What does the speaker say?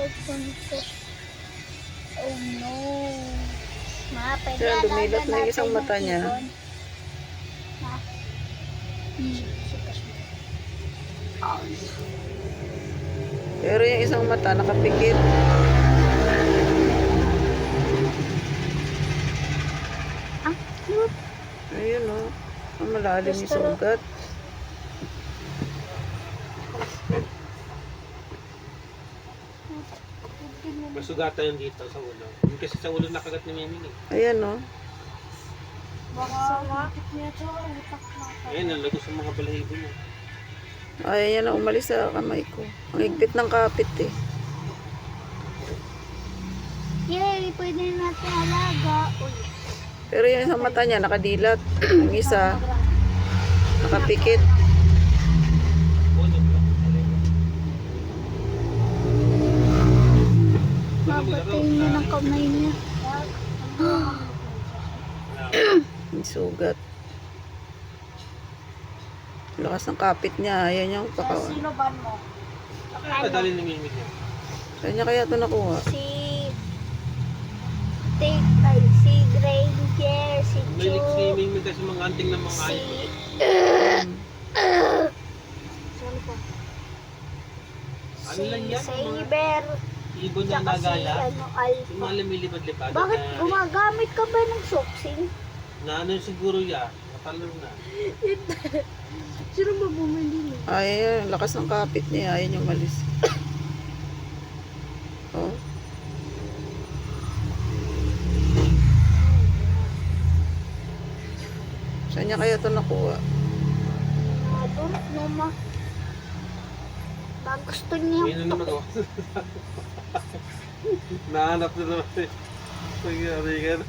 cellphone ko. Oh no. Ma, pwede Siya, alaga dumilat na yung isang natin mata yung niya. ibon. Ma. Oh, Pero yung isang mata nakapikit. ang cute. Ayun o. Ang malalim yung sugat. Masugatan yun dito sa ulo. Yung kasi sa ulo nakagat ni Miming eh. Ayan o. Baka makikit niya ito. Utak na. Ayun, nalago sa mga balahibo niya. Ay, ayan na umalis sa kamay ko. Ang higpit ng kapit eh. Yay, pwede na natin alaga. Uy. Pero yung isang mata niya nakadilat. Ang isa nakapikit. Babatayin niya ng kamay niya. May sugat. Lakas ng kapit niya. Ayan yung pakawan. Sino ba mo? Nakakadali ni Miming niya. Saan niya kaya ito nakuha? Si Granger, si May Chu, si Miming kasi mga anting ng mga si... ayos. Saan pa? Ano lang yan? Saber, Ibon na tsaka si nagala. Yung Alpha. mga lumilipad-lipad. Bakit na- gumagamit ka ba ng soksing? Na ano siguro ya, natalon na. Sino ba bumili mo? Ay, ayan. Lakas ng kapit niya. Ayan yung malis. Oh. Saan niya kaya ito nakuha? Doon, no ma. Baka gusto niya. May na naman ako. Nahanap na naman eh. Nagyari ka na.